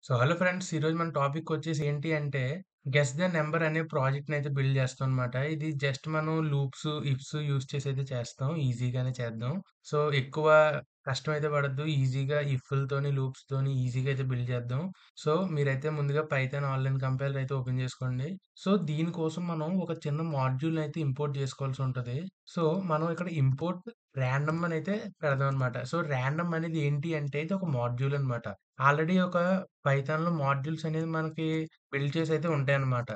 Hello friends. ఈరోజు మన topic వచ్చేసి ఏంటి అంటే, గెస్ ద నంబర్ అనే ప్రాజెక్ట్‌ని అయితే బిల్డ్ చేస్తాం అనమాట. ఇది జస్ట్ మనం లూప్స్, ఇఫ్స్ యూజ్ చేసి అయితే చేస్తాం. ఈజీగానే చేద్దాం. ఎక్కువ కష్టమైతే పడొద్దు. ఈజీగా ఇఫ్‌లతోని, లూప్స్‌తోని ఈజీగా అయితే బిల్డ్ చేద్దాం. మీరైతే ముందుగా పైథాన్ ఆన్‌లైన్ కంపైలర్ అయితే ఓపెన్ చేసుకోండి. దీనికోసం మనం ఒక చిన్న మాడ్యూల్‌ని అయితే ఇంపోర్ట్ చేసుకోవాల్సి ఉంటది. సో, మనం ఇక్కడ ఇంపోర్ట్ రాండమ్ అని అయితే పెడదాం అనమాట. రాండమ్ అనేది ఏంటి అంటే, ఇది ఒక మాడ్యూల్ అనమాట. ఆల్రెడీ ఒక పైథాన్‌లో మాడ్యూల్స్ అనేది మనకి బిల్డ్ చేసైతే ఉంటాయన్నమాట.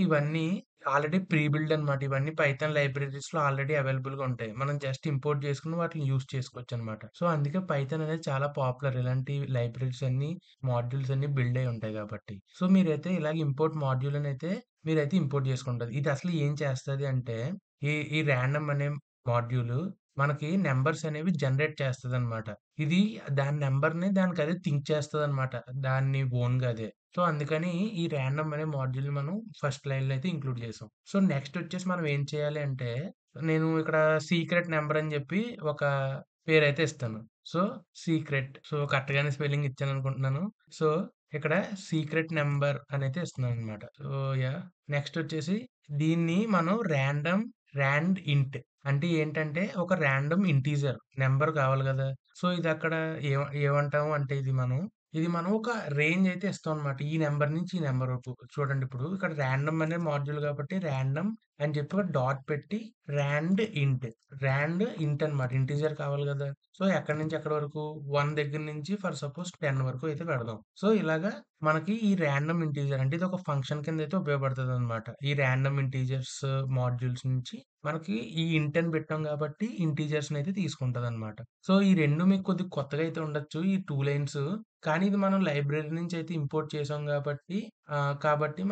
ఇవన్నీ ఆల్రెడీ ప్రీ బిల్డ్ అనమాట. ఇవన్నీ పైథాన్ లైబ్రరీస్‌లో ఆల్రెడీ అవైలబుల్‌గా ఉంటాయి. మనం జస్ట్ ఇంపోర్ట్ చేసుకొని వాటిని యూజ్ చేసుకోవచ్చనమాట. అందుకే పైథాన్ అనేది చాలా పాపులర్. ఇలాంటి లైబ్రరీస్ అన్నీ, మాడ్యూల్స్ అన్నీ బిల్డ్ అయ్యి ఉంటాయి కాబట్టి. మీరైతే ఇలాగ ఇంపోర్ట్ మాడ్యూల్ అనైతే మీరైతే ఇంపోర్ట్ చేసుకుంటారు. ఇది అసలు ఏం చేస్తది అంటే, ఈ ఈ రాండమ్ అనే మాడ్యూల్ మనకి నంబర్స్ అనేవి జనరేట్ చేస్తదనమాట. ఇది దాని నంబర్‌ని దానికదే థింక్ చేస్తదనమాట. దాన్ని ఓన్‌గా అదే. అందుకని ఈ రాండమ్ అనే మాడ్యూల్‌ని మనం ఫస్ట్ లైన్‌లో అయితే ఇంక్లూడ్ చేసాం. నెక్స్ట్ వచ్చేసి మనం ఏం చేయాలి అంటే, నేను ఇక్కడ సీక్రెట్ నంబర్ అని చెప్పి ఒక పేరైతే ఇస్తాను. So, secret. కరెక్ట్‌గానే స్పెల్లింగ్ ఇచ్చాననుకుంటున్నాను. సో, ఇక్కడ సీక్రెట్ నంబర్ అనైతే ఇస్తున్నాననమాట. యాహ్! నెక్స్ట్ వచ్చేసి దీన్ని మనం రాండ్ ఇంట్ అంటే ఏంటంటే, ఒక రాండమ్ ఇంటీజర్ నంబర్ కావాలి గదా! ఇదక్కడ ఏమంటాము అంటే ఇది మనం ఒక రేంజ్ అయితే ఇస్తామనమాట. ఈ నంబర్ నుంచి ఈ నంబర్ వరకు. చూడండి ఇప్పుడు ఇక్కడ రాండమ్ అనే మాడ్యూల్ కాబట్టి రాండమ్ అని చెప్పి ఒక డాట్ పెట్టి రాండ్ ఇంట్. రాండ్ ఇంట్ అనమాట. ఇంటీజర్ కావాలి గదా! ఎక్కడి నుంచి ఎక్కడి వరకు 1 దగ్గర నుంచి ఫర్ సపోజ్ 10 వరకు అయితే పెడదాం. ఇలాగా మనకి ఈ రాండమ్ ఇంటీజర్ అంటే ఇదొక ఫంక్షన్ కింద అయితే ఉపయోగపడతదనమాట. ఈ రాండమ్ ఇంటీజర్స్ మాడ్యూల్స్ నుంచి మనకి ఈ ఇంట్ అని పెట్టాం కాబట్టి ఇంటీజర్స్‌నయితే తీసుకుంటదనమాట. ఈ 2 మీకు కొద్దిగా కొత్తగా అయితే ఉండొచ్చు. ఈ 2 లైన్స్. కానీ ఇది మనం లైబ్రరీ నుంచి అయితే ఇంపోర్ట్ చేసాం కాబట్టి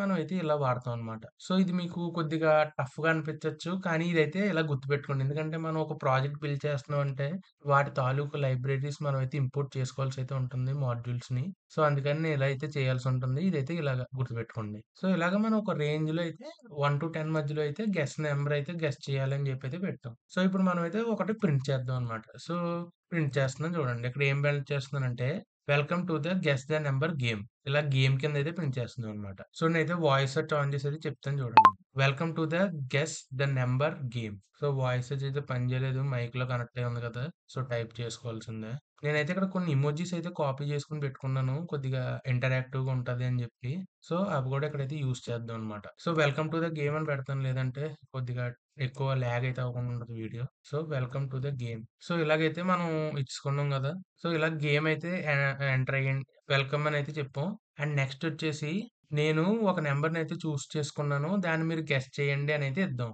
మనం అయితే ఇలా వాడతాం అనమాట. ఇది మీకు కొద్దిగా టఫ్‌గా అనిపించొచ్చు. కానీ ఇదైతే ఇలా గుర్తుపెట్టుకోండి. ఎందుకంటే మనం ఒక ప్రాజెక్ట్ బిల్డ్ చేస్తున్నాం అంటే వాటి తాలూకు లైబ్రరీస్ మనం అయితే ఇంపోర్ట్ చేసుకోవాల్సి అయితే ఉంటుంది మాడ్యూల్స్‌ని. అందుకని నేను ఇలా అయితే చేయాల్సి ఉంటుంది. ఇదైతే ఇలాగ గుర్తుపెట్టుకోండి. ఇలాగ మనం ఒక రేంజ్‌లో అయితే 1-10 మధ్యలో అయితే గెస్ నంబర్ అయితే గెస్ చేయాలని చెప్పి అయితే పెట్టాం. ఇప్పుడు మనమైతే ఒకటి ప్రింట్ చేద్దాం అనమాట. ప్రింట్ చేస్తున్నాను చూడండి. ఇక్కడ ఏం ప్రింట్ చేస్తున్నానంటే welcome to the guess the number game. ఇలా గేమ్ కింద అయితే ప్రింట్ చేస్తున్నాం అనమాట. నేనైతే వాయిస్ సెర్చ్ ఆన్ చేసి అయితే చెప్తాను చూడండి. Welcome to the guess the number game. Voice search అయితే పనిచేయలేదు. మైక్‌లో కనెక్ట్ అయ్యి ఉంది కదా! టైప్ చేసుకోవాల్సిందే. నేనైతే ఇక్కడ కొన్ని ఎమోజిస్ అయితే కాపీ చేసుకొని పెట్టుకున్నాను. కొద్దిగా ఇంటరాక్టివ్‌గా ఉంటది అని చెప్పి. అవి కూడా ఇక్కడైతే యూజ్ చేద్దాం అనమాట. వెల్కమ్ టు ద గేమ్ అని పెడతాను. లేదంటే కొద్దిగా ఎక్కువ లాగ్ అయితే అవ్వకుండా ఉంటది video. Welcome to the game. ఇలాగైతే మనం ఇచ్చుకున్నాం గదా! ఇలా గేమ్ అయితే ఎంటర్ అయ్యండి. వెల్కమ్ అని అయితే చెప్పాం. అండ్ నెక్స్ట్ వచ్చేసి నేను ఒక నంబర్‌నైతే చూస్ చేసుకున్నాను. దాన్ని మీరు గెస్ చేయండి అని అయితే ఇద్దాం.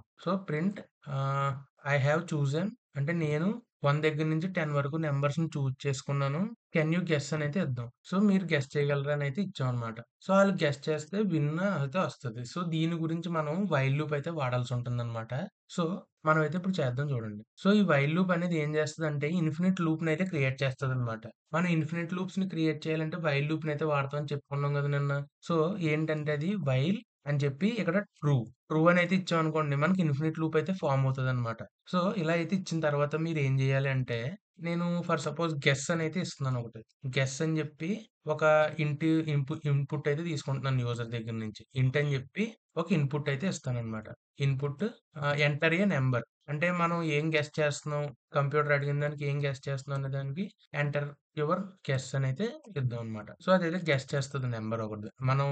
ప్రింట్ ఆహ్, ఐ హావ్ చూసన్ అంటే నేను 1 దగ్గర నుంచి 10 వరకు నంబర్స్‌ని చూజ్ చేసుకున్నాను. కెన్ యూ గెస్ అని అయితే ఇద్దాం. మీరు గెస్ చేయగలరా అని అయితే ఇచ్చామన్నమాట. ఆళ్ళు గెస్ చేస్తే విన్ అయితే వస్తది. దీని గురించి మనం వైల్ లూప్ అయితే వాడాల్సి ఉంటుందన్నమాట. సో, మనమైతే ఇప్పుడు చేద్దాం చూడండి. ఈ వైల్ లూప్ అనేది ఏం చేస్తదంటే ఇన్ఫినిట్ లూప్‌నైతే క్రియేట్ చేస్తదనమాట. మనం ఇన్ఫినిట్ లూప్స్‌ని క్రియేట్ చేయాలంటే వైల్ లూప్‌నైతే వాడతాం అని చెప్పుకున్నాం కదా నిన్న. సో, ఏంటంటే అది వైల్ అని చెప్పి ఇక్కడ ట్రూ. ట్రూ అని అయితే ఇచ్చామనుకోండి మనకి ఇన్ఫినిట్ లూప్ అయితే ఫార్మ్ అవుతదనమాట. ఇలా అయితే ఇచ్చిన తర్వాత మీరేం జేయాలి అంటే, నేను ఫర్ సపోజ్ గెస్ అని అయితే ఇస్తున్నాను ఒకటి. గెస్ అని జెప్పి ఒక ఇంట్ ఇన్‌పుట్ అయితే తీసుకుంటున్నాను యూజర్ దగ్గర నుంచి. ఇంట్ అని జెప్పి ఒక ఇన్‌పుట్ అయితే ఇస్తాననమాట. Input enter a number. అంటే మనం ఏం గెస్ చేస్తున్నాం, కంప్యూటర్ అడిగిన దానికి ఏం గెస్ చేస్తున్నాం అనే దానికి ఎంటర్ యువర్ గెస్ అనైతే ఇద్దాం అనమాట. అదైతే గెస్ చేస్తది నంబర్ ఒకటి. మనం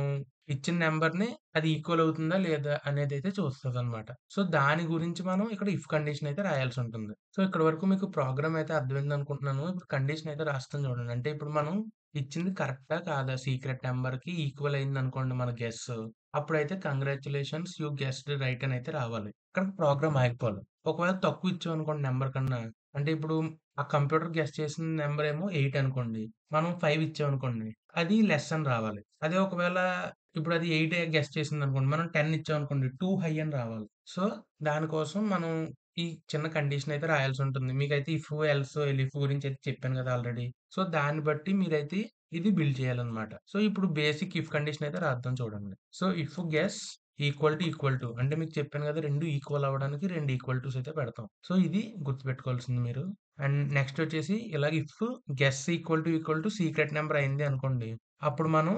ఇచ్చిన నంబర్‌ని అది ఈక్వల్ అవుతుందా లేదా అనేదైతే చూస్తదనమాట. దాని గురించి మనం ఇక్కడ ఇఫ్ కండిషన్ అయితే రాయాల్సుంటుంది. ఇక్కడి వరకు మీకు ప్రోగ్రామ్ అయితే అర్థమైందనుకుంటున్నాను. ఇప్పుడు కండిషన్ అయితే రాస్తాను చూడండి. అంటే ఇప్పుడు మనం ఇచ్చింది కరెక్టా? కాదా? సీక్రెట్ నంబర్‌కి ఈక్వల్ అయిందనుకోండి మన గెస్. అప్పుడైతే కంగ్రాచ్యులేషన్స్ యూ గెస్డ్ రైట్ అనైతే రావాలి. ఇక్కడ ప్రోగ్రామ్ ఆగిపోవాలి. ఒకవేళ తక్కువ ఇచ్చామనుకోండి నంబర్ కన్నా, అంటే ఇప్పుడు ఆ కంప్యూటర్ గెస్ చేసిన నంబర్ ఏమో 8 అనుకోండి. మనం 5 ఇచ్చామనుకోండి. అది లెస్ అని రావాలి. అదే ఒకవేళ ఇప్పుడు అది 8 గెస్ చేసిందనుకోండి. మనం 10 ఇచ్చామనుకోండి. టూ హై అని రావాలి. సో, దానికోసం మనం ఈ చిన్న కండిషన్ అయితే రాయాల్సుంటుంది. మీకైతే ఇఫ్, ఎల్స్, ఎలిఫ్ గురించి అయితే చెప్పాను కదా ఆల్రెడీ. దాన్ని బట్టి మీరైతే ఇది బిల్డ్ చేయాలన్నమాట. ఇప్పుడు బేసిక్ ఇఫ్ కండిషన్ అయితే రాద్దాం చూడండి. ఇఫ్ గెస్ ఈక్వల్ టు అంటే మీకు చెప్పాను కదా! 2 ఈక్వల్ అవ్వడానికి 2 ఈక్వల్ టుస్ అయితే పెడతాం. సో, ఇది గుర్తుపెట్టుకోవాల్సింది మీరు. అండ్ నెక్స్ట్ వచ్చేసి ఇలాగ if guess equal to secret number అయింది అనుకోండి. అప్పుడు మనం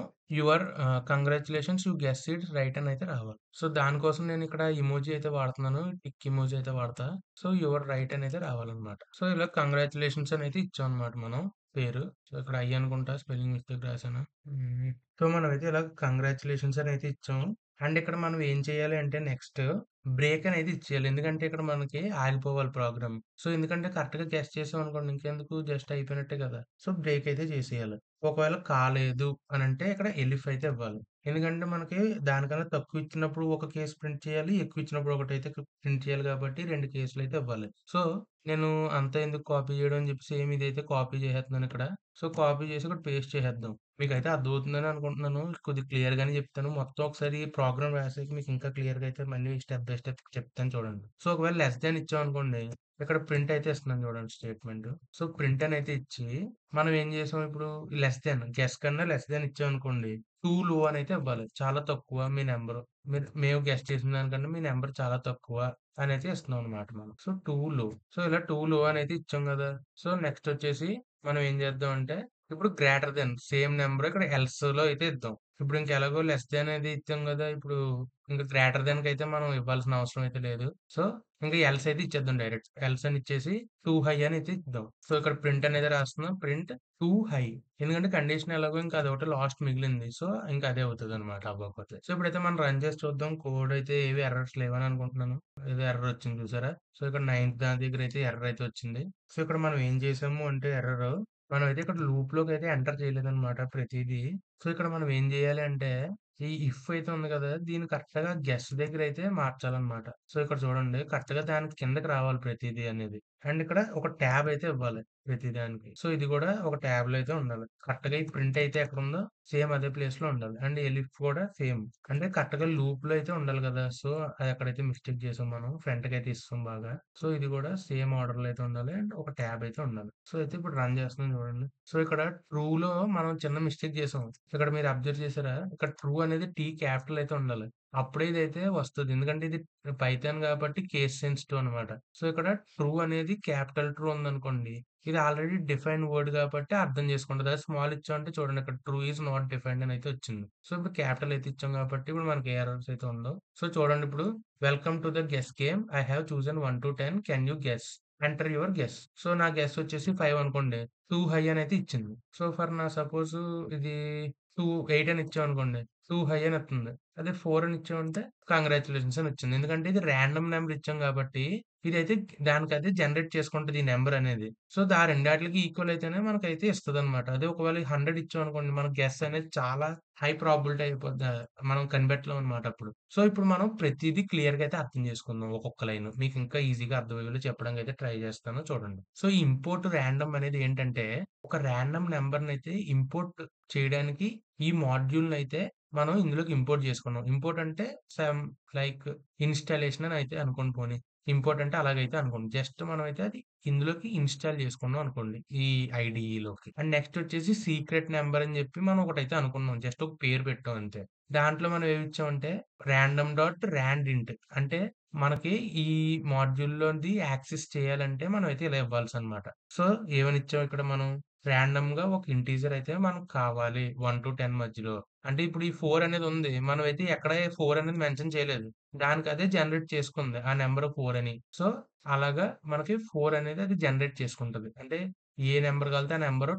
congratulations you guess it right అని అయితే రావాలి. సో, దానికోసం నేను ఇక్కడ ఇమోజీ అయితే వాడుతున్నాను. టిక్ ఇమోజీ అయితే వాడతా. సో, యువర్ రైట్ అని అయితే రావాలన్నమాట. సో, ఇలా కంగ్రాచ్యులేషన్స్ అని అయితే ఇచ్చామన్నమాట మనం పేరు. సో, ఇక్కడ ఐ అనుకుంటా స్పెల్లింగ్ మిస్టేక్ రాసాను. హ్మ్. సో, మనమైతే ఇలా కంగ్రాచ్యులేషన్స్ అని అయితే ఇచ్చాము. అండ్ ఇక్కడ మనం ఏం చేయాలి అంటే నెక్స్ట్ బ్రేక్ అనేది ఇచ్చేయాలి. ఎందుకంటే ఇక్కడ మనకి ఆగిపోవాలి ప్రోగ్రామ్. సో, ఎందుకంటే కరెక్ట్‌గా గెస్ చేసామనుకోండి ఇంకెందుకు జస్ట్ అయిపోయినట్టే కదా! సో, బ్రేక్ అయితే చేసేయాలి. ఒకవేళ కాలేదు అనంటే ఇక్కడ ఎలిఫ్ అయితే ఇవ్వాలి. ఎందుకంటే మనకి దానికన్నా తక్కువ ఇచ్చినప్పుడు ఒక కేస్ ప్రింట్ చేయాలి. ఎక్కువ ఇచ్చినప్పుడు ఒకటైతే ప్రింట్ చేయాలి కాబట్టి 2 కేసులైతే ఇవ్వాలి. సో, నేను అంతా ఎందుకు కాపీ చేయడం అని చెప్పి సేమ్ ఇదైతే కాపీ చేసేస్తున్నాను ఇక్కడ. సో, కాపీ చేసి ఇక్కడ పేస్ట్ చేసేద్దాం. మీకైతే అర్థమవుతుందని అనుకుంటున్నాను. కొద్దిగా క్లియర్‌గానే చెప్తాను. మొత్తం ఒకసారి ప్రోగ్రామ్ రాసాక మీకు ఇంకా క్లియర్‌గా అయితే మళ్ళీ స్టెప్ బై స్టెప్ చెప్తాను చూడండి. సో, ఒకవేళ లెస్ థాన్ ఇచ్చామనుకోండి, ఇక్కడ ప్రింట్ అయితే ఇస్తున్నాను చూడండి స్టేట్‌మెంట్. సో, ప్రింట్ అని అయితే ఇచ్చి, మనం ఏం చేసాం ఇప్పుడు లెస్ థాన్ గెస్ కన్నా లెస్ థాన్ ఇచ్చామనుకోండి, టూ లో అని అయితే ఇవ్వాలి. చాలా తక్కువ మీ నంబరు. మేము గెస్ చేసిన దానికన్నా మీ నంబర్ చాలా తక్కువ అనైతే ఇస్తున్నాం అన్నమాట మనం. సో, టూ లో. సో, ఇలా టూ లో అని అయితే ఇచ్చాం కదా! సో, నెక్స్ట్ వచ్చేసి మనం ఏం చేద్దాం అంటే ఇప్పుడు గ్రేటర్ దెన్ సేమ్ నంబర్ ఇక్కడ ఎల్స్‌లో అయితే ఇద్దాం. ఇప్పుడు ఇంక ఎలాగో లెస్ థాన్ అనేది ఇచ్చాం గదా! ఇప్పుడు ఇంక గ్రేటర్ దెన్‌కయితే మనం ఇవ్వాల్సిన అవసరం అయితే లేదు. సో, ఇంక ఎల్స్ అయితే ఇచ్చేద్దాం డైరెక్ట్. ఎల్స్ అని ఇచ్చేసి టూ హై అని అయితే ఇద్దాం. సో, ఇక్కడ ప్రింట్ అనేది రాస్తున్నాం. Print too high. ఎందుకంటే కండిషన్ ఎలాగో ఇంకా అదొకటే లాస్ట్ మిగిలింది. సో, ఇంక అదే అవుతదనమాట అవ్వకపోతే. సో, ఇప్పుడైతే మనం రన్ చేసి చూద్దాం. కోడ్ అయితే ఏవి ఎర్రర్స్ లేవని అనుకుంటున్నాను. ఏదో ఎర్రర్ వచ్చింది చూసారా? సో, ఇక్కడ నైన్త్ దాని దగ్గర అయితే ఎర్రర్ అయితే వచ్చింది. సో, ఇక్కడ మనం ఏం చేసాము అంటే ఎర్రరు మనమైతే ఇక్కడ లూప్‌లోకైతే ఎంటర్ చేయలేదనమాట ప్రతీదీ. సో, ఇక్కడ మనం ఏం జేయాలి అంటే, ఈ ఇఫ్ అయితే ఉంది గదా! దీన్ని కరెక్ట్‌గా గెస్ దగ్గరైతే మార్చాలనమాట. సో, ఇక్కడ చూడండి కరెక్ట్‌గా దానికి కిందకి రావాలి ప్రతీదీ అనేది. అండ్ ఇక్కడ ఒక ట్యాబ్ అయితే ఇవ్వాలి ప్రతి దానికి. సో, ఇది గూడా ఒక ట్యాబ్‌లో అయితే ఉండాలి. కరెక్ట్‌గా ఈ ప్రింట్ అయితే ఎక్కడుందో సేమ్ అదే ప్లేస్‌లో ఉండాలి. అండ్ ఎలిఫ్ కూడా సేమ్. అంటే కరెక్ట్‌గా లూప్‌లో అయితే ఉండాలి గదా! సో, అది ఎక్కడైతే మిస్టేక్ చేసాం మనం ఫ్రంట్‌కయితే ఇస్తాం బాగా. సో, ఇది గూడా సేమ్ ఆర్డర్‌లో అయితే ఉండాలి. అండ్ ఒక ట్యాబ్ అయితే ఉండాలి. సో, అయితే ఇప్పుడు రన్ చేస్తున్నాను చూడండి. సో, ఇక్కడ ట్రూలో మనం చిన్న మిస్టేక్ చేసాం. ఇక్కడ మీరు అబ్జర్వ్ చేసారా? ఇక్కడ ట్రూ అనేది టీ క్యాపిటల్ అయితే ఉండాలి. అప్పుడే ఇదైతే వస్తది. ఎందుకంటే ఇది పైథాన్ కాబట్టి కేస్ సెన్సిటివ్ అనమాట. సో, ఇక్కడ ట్రూ అనేది క్యాపిటల్ ట్రూ ఉందనుకోండి. ఇది ఆల్రెడీ డిఫైన్డ్ వర్డ్ కాబట్టి అర్థం చేసుకుంటది. అదే స్మాల్ ఇచ్చామంటే చూడండి ఇక్కడ ట్రూ ఈస్ నాట్ డిఫైన్డ్ అని అయితే వచ్చింది. సో, ఇప్పుడు క్యాపిటల్ అయితే ఇచ్చాం కాబట్టి ఇప్పుడు మనకి ఏ ఎర్రర్స్ అయితే ఉండవు. సో, చూడండి ఇప్పుడు welcome to the guess game. I have chosen 1-10 can you guess? Enter your guess. So, నా గెస్ వచ్చేసి 5 అనుకోండి. 2 హై అని అయితే ఇచ్చింది. సో, సపోజ్ ఇది 2 8 అని ఇచ్చామనుకోండి. 2 హై అని వస్తుంది. అదే 4 అని ఇచ్చామంటే కంగ్రాచ్యులేషన్స్ అని వచ్చింది. ఎందుకంటే ఇది రాండమ్ నంబర్ ఇచ్చాం కాబట్టి ఇదైతే దానికదే జనరేట్ చేసుకుంటది ఈ నంబర్ అనేది. సో, రెండాటిలకి ఈక్వల్ అయితేనే మనకైతే ఇస్తదనమాట. అదే ఒకవేళ 100 ఇచ్చామనుకోండి మన గెస్ అనేది చాలా హై ప్రాబబిలిటీ అయిపోద్ది. మనం కనిపెట్టలేమనమాట అప్పుడు. సో, ఇప్పుడు మనం ప్రతీదీ క్లియర్‌గా అయితే అర్థం చేసుకుందాం ఒక్కొక్క లైను. మీకు ఇంకా ఈజీగా అర్థమయ్యేలా చెప్పడానికైతే ట్రై చేస్తాను చూడండి. సో, ఈ ఇంపోర్ట్ రాండమ్ అనేది ఏంటంటే ఒక రాండమ్ నంబర్‌నైతే ఇంపోర్ట్ చేయడానికి ఈ మాడ్యూల్‌నైతే మనం ఇందులోకి ఇంపోర్ట్ చేసుకున్నాం. ఇంపోర్ట్ అంటే సమ్ లైక్ ఇన్‌స్టాలేషన్ అని అయితే అనుకోండి పోనీ. ఇంపోర్ట్ అంటే అలాగైతే అనుకోండి. జస్ట్ మనమైతే అది ఇందులోకి ఇన్‌స్టాల్ చేసుకున్నాం అనుకోండి. ఈ ఐడీఈలోకి. అండ్ నెక్స్ట్ వచ్చేసి సీక్రెట్ నంబర్ అని చెప్పి మనం ఒకటైతే అనుకున్నాం. జస్ట్ ఒక పేరు పెట్టాం అంతే. దాంట్లో మనం ఏమిచ్చామంటే random.randint అంటే మనకి ఈ మాడ్యూల్‌లోది యాక్సెస్ చేయాలంటే మనమైతే ఇలా ఇవ్వాల్సనమాట. సో, ఏమని ఇచ్చాం ఇక్కడ మనం రాండమ్‌గా ఒక ఇంటీజర్ అయితే మనకు కావాలి 1-10 మధ్యలో. అంటే ఇప్పుడు ఈ 4 అనేది ఉంది. మనమైతే ఎక్కడ 4 అనేది మెన్షన్ చేయలేదు. దానికదే జనరేట్ చేసుకుంది. ఆ నంబర్ 4 అని. సో, అలాగా మనకి 4 అనేది అది జనరేట్ చేసుకుంటది. అంటే ఏ నంబర్ కావాలితే ఆ నంబరు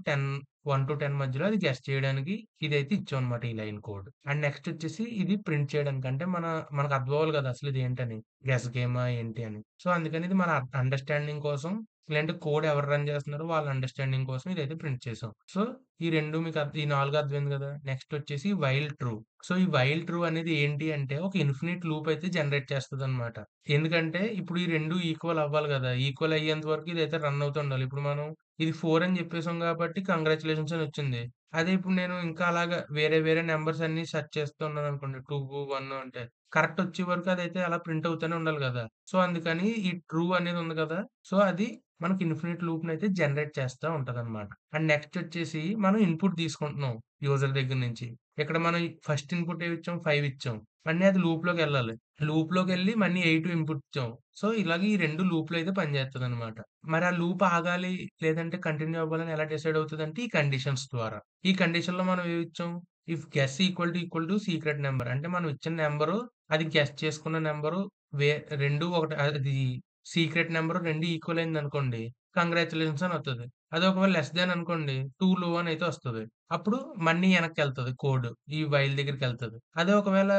1-10 మధ్యలో అది గెస్ చేయడానికి ఇదైతే ఇచ్చామనమాట ఈ లైన్ కోడ్. అండ్ నెక్స్ట్ వచ్చేసి ఇది ప్రింట్ చేయడానికి. అంటే మనకు అర్థం అవ్వాలి కదా! అసలు ఇది ఏంటని. గెస్ గేమా ఏంటి అని. సో, అందుకని ఇది మన అండర్‌స్టాండింగ్ కోసం లేదంటే కోడ్ ఎవరు రన్ చేస్తున్నారో వాళ్ళ అండర్‌స్టాండింగ్ కోసం ఇదైతే ప్రింట్ చేసాం. సో, ఈ 2 మీకు ఈ 4 అర్థమైంది కదా! నెక్స్ట్ వచ్చేసి వైల్ ట్రూ. సో, ఈ వైల్ ట్రూ అనేది ఏంటి అంటే ఒక ఇన్ఫినిట్ లూప్ అయితే జనరేట్ చేస్తదనమాట. ఎందుకంటే ఇప్పుడు ఈ 2 ఈక్వల్ అవ్వాలి గదా! ఈక్వల్ అయ్యేంత వరకు ఇదైతే రన్ అవుతుండాలి. ఇప్పుడు మనం ఇది 4 అని జెప్పేసాం గాబట్టి కంగ్రాచ్యులేషన్స్ అని వచ్చింది. అదే ఇప్పుడు నేను ఇంకా అలాగా వేరే వేరే నంబర్స్ అన్నీ సెర్చ్ చేస్తూ ఉన్నాననుకోండి 2, 1 అంటే కరెక్ట్ వచ్చే వరకు అదైతే అలా ప్రింట్ అవుతూనే ఉండాలి గదా! సో, అందుకని ఈ ట్రూ అనేది ఉంది గదా! సో, అది మనకి ఇన్ఫినిట్ లూప్‌నయితే జనరేట్ చేస్తా ఉంటదనమాట. అండ్ నెక్స్ట్ వచ్చేసి మనం ఇన్‌పుట్ తీసుకుంటున్నాం యూజర్ దగ్గర నుంచి. ఇక్కడ మనం ఫస్ట్ ఇన్‌పుట్ ఏమిచ్చాం? 5 ఇచ్చాం. మళ్ళీ అది లూప్‌లోకెళ్ళాలి. లూప్‌లోకెళ్ళి మళ్ళీ 8 ఇన్‌పుట్ ఇచ్చాం. సో, ఇలాగ ఈ 2 లూప్‌లో అయితే పనిచేస్తదనమాట. మరి ఆ లూప్ ఆగాలి లేదంటే కంటిన్యూ అవ్వాలని ఎలా డిసైడ్ అవుతదంటే ఈ కండిషన్స్ ద్వారా. ఈ కండిషన్‌లో మనం ఏమిచ్చాం? If guess equal to secret number అంటే మనం ఇచ్చిన నంబరు అది గెస్ చేసుకున్న నంబరు వే 2 ఒకటి అది సీక్రెట్ నంబర్ 2 ఈక్వల్ అయిందనుకోండి. కంగ్రాచ్యులేషన్స్ అని వత్తది. అదే ఒకవేళ లెస్ థాన్ అనుకోండి. టూ లో అని అయితే వస్తది. అప్పుడు మళ్ళీ ఎనక్కెళ్తది కోడ్. ఈ వైల్ దగ్గరికెళ్తది. అదే ఒకవేళ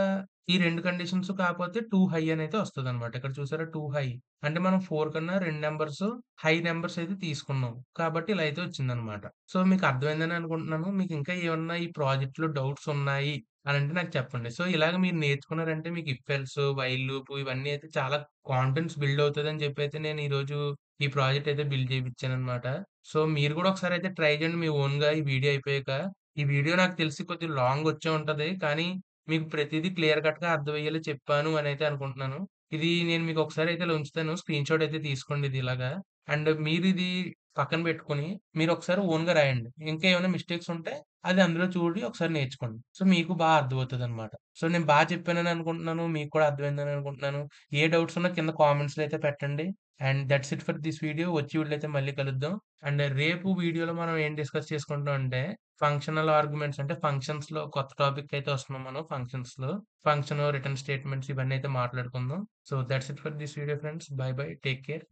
ఈ 2 కండిషన్స్ కాపోతే టూ హై అనయితే వస్తదనమాట. ఇక్కడ చూసారా టూ హై. అంటే మనం 4 కన్నా 2 నంబర్స్ హై నంబర్స్ అయితే తీసుకున్నాం. కాబట్టి ఇలా అయితే వచ్చిందనమాట. సో, మీకు అర్థమైందని అనుకుంటున్నాను. మీకు ఇంకా ఏమన్నా ఈ ప్రాజెక్ట్‌లో డౌట్స్ ఉన్నాయి అనంటే నాకు చెప్పండి. సో, ఇలాగ మీరు నేర్చుకున్నారంటే మీకు ఇఫ్ ఎల్స్, వైల్ లూప్ ఇవన్నీ అయితే చాలా కాన్ఫిడెన్స్ బిల్డ్ అవుతదని చెప్పైతే నేను ఈరోజు ఈ ప్రాజెక్ట్ అయితే బిల్డ్ చేపిచ్చాననమాట. సో, మీరు కూడా ఒకసారయితే ట్రై చేయండి మీ ఓన్‌గా ఈ వీడియో అయిపోయాక. ఈ వీడియో నాకు తెలిసి కొద్దిగా లాంగ్ వచ్చే ఉంటది. కానీ మీకు ప్రతీదీ క్లియర్ కట్‌గా అర్థమయ్యేలా చెప్పాను అనైతే అనుకుంటున్నాను. ఇది నేను మీకు ఒకసారి అయితే ఇలా ఉంచుతాను. స్క్రీన్‌షాట్ అయితే తీసుకోండి ఇది ఇలాగా. అండ్ మీరిది పక్కన పెట్టుకొని మీరొకసారి ఓన్‌గా రాయండి. ఇంకా ఏమైనా మిస్టేక్స్ ఉంటే అది అందులో చూడి ఒకసారి నేర్చుకోండి. సో, మీకు అర్థమవుతదనమాట. సో, నేను చెప్పానని అనుకుంటున్నాను. మీకు కూడా అర్థమైందని అనుకుంటున్నాను. ఏ డౌట్స్ ఉన్నా కింద కామెంట్స్‌లో అయితే పెట్టండి. And that's it for this video. వచ్చే వీడియోలో అయితే మళ్ళీ కలుద్దాం. అండ్ రేపు వీడియోలో మనం ఏం డిస్కస్ చేసుకుంటాం అంటే ఫంక్షనల్ ఆర్గ్యుమెంట్స్ అంటే ఫంక్షన్స్‌లో కొత్త టాపిక్ అయితే వస్తున్నాం మనం ఫంక్షన్స్‌లో. ఫంక్షన్, రిటర్న్ స్టేట్మెంట్స్ ఇవన్నీ అయితే మాట్లాడుకుందాం. So, that's it for this video friends. By by. Take care.